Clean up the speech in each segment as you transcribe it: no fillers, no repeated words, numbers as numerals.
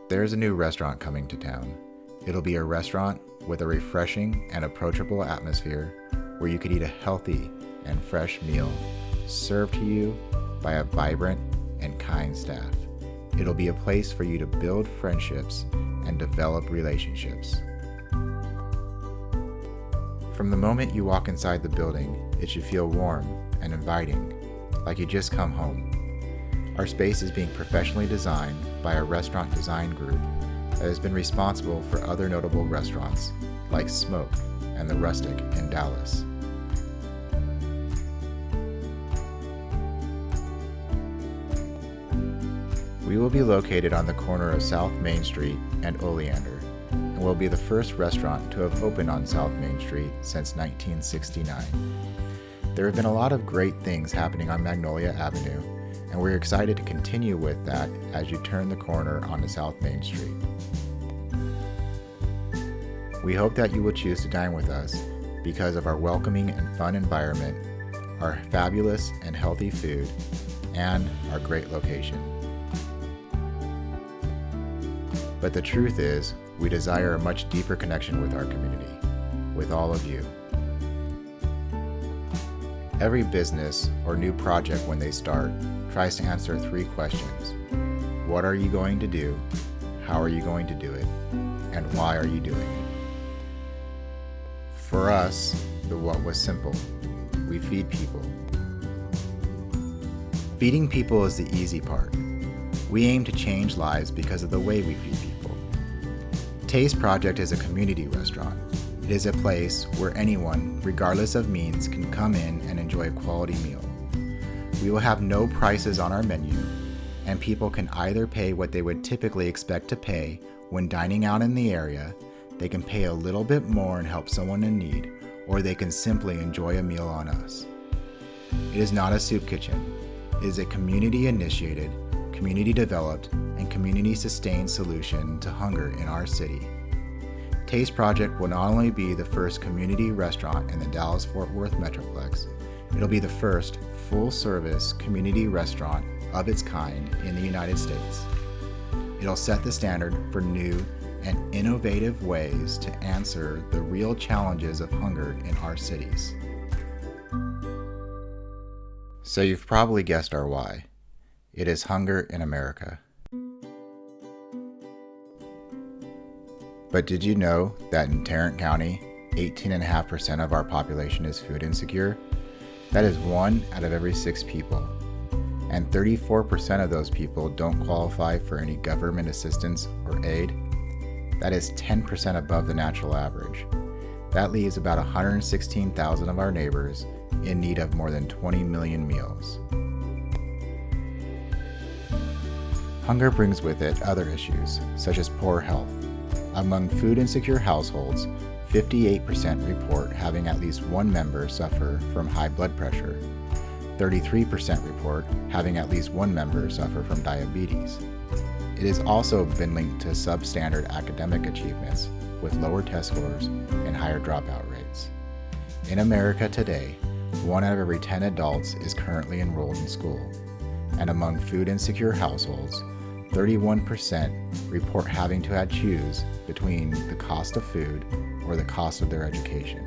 There's a new restaurant coming to town. It'll be a restaurant with a refreshing and approachable atmosphere where you could eat a healthy and fresh meal served to you by a vibrant and kind staff. It'll be a place for you to build friendships and develop relationships. From the moment you walk inside the building, it should feel warm and inviting, like you just come home. Our space is being professionally designed by a restaurant design group that has been responsible for other notable restaurants like Smoke and The Rustic in Dallas. We will be located on the corner of South Main Street and Oleander, and will be the first restaurant to have opened on South Main Street since 1969. There have been a lot of great things happening on Magnolia Avenue, and we're excited to continue with that as you turn the corner onto South Main Street. We hope that you will choose to dine with us because of our welcoming and fun environment, our fabulous and healthy food, and our great location. But the truth is, we desire a much deeper connection with our community, with all of you. Every business or new project when they start tries to answer 3 questions. What are you going to do? How are you going to do it? And why are you doing it? For us, the what was simple. We feed people. Feeding people is the easy part. We aim to change lives because of the way we feed people. Taste Project is a community restaurant. It is a place where anyone, regardless of means, can come in and enjoy a quality meal. We will have no prices on our menu, and people can either pay what they would typically expect to pay when dining out in the area, they can pay a little bit more and help someone in need, or they can simply enjoy a meal on us. It is not a soup kitchen. It is a community-initiated, community-developed, and community-sustained solution to hunger in our city. Taste Project will not only be the first community restaurant in the Dallas-Fort Worth Metroplex, it'll be the first full-service community restaurant of its kind in the United States. It'll set the standard for new and innovative ways to answer the real challenges of hunger in our cities. So you've probably guessed our why. It is hunger in America. But did you know that in Tarrant County, 18.5% of our population is food insecure? That is 1 out of every 6 people. And 34% of those people don't qualify for any government assistance or aid. That is 10% above the national average. That leaves about 116,000 of our neighbors in need of more than 20 million meals. Hunger brings with it other issues, such as poor health. Among food insecure households, 58% report having at least one member suffer from high blood pressure. 33% report having at least one member suffer from diabetes. It has also been linked to substandard academic achievements with lower test scores and higher dropout rates. In America today, 1 out of every 10 adults is currently enrolled in school, and among food insecure households, 31% report having to choose between the cost of food or the cost of their education.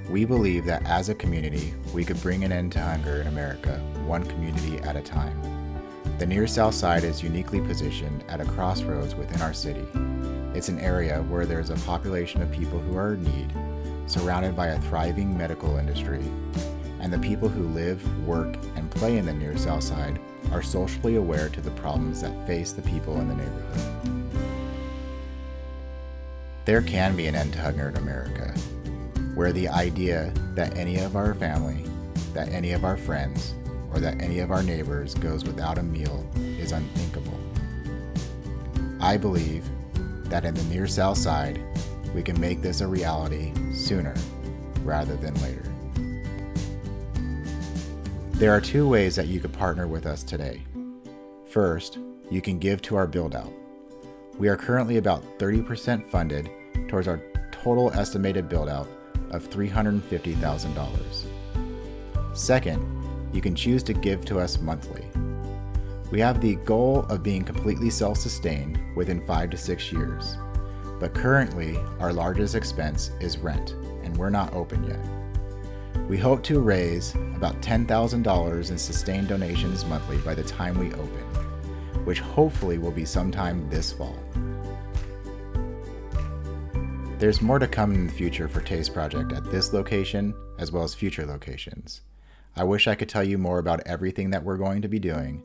We believe that as a community, we could bring an end to hunger in America, one community at a time. The near Southside is uniquely positioned at a crossroads within our city. It's an area where there's a population of people who are in need, surrounded by a thriving medical industry, and the people who live, work, and play in the near Southside are socially aware to the problems that face the people in the neighborhood. There can be an end to hunger in America, where the idea that any of our family, that any of our friends, or that any of our neighbors goes without a meal is unthinkable. I believe that in the near Southside, we can make this a reality sooner rather than later. There are 2 ways that you could partner with us today. First, you can give to our build-out. We are currently about 30% funded towards our total estimated build-out of $350,000. Second, you can choose to give to us monthly. We have the goal of being completely self-sustained within 5 to 6 years, but currently our largest expense is rent, and we're not open yet. We hope to raise about $10,000 in sustained donations monthly by the time we open, which hopefully will be sometime this fall. There's more to come in the future for Taste Project at this location as well as future locations. I wish I could tell you more about everything that we're going to be doing,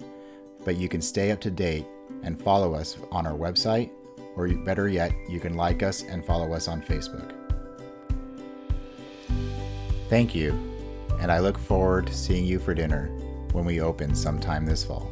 but you can stay up to date and follow us on our website, or better yet, you can like us and follow us on Facebook. Thank you, and I look forward to seeing you for dinner when we open sometime this fall.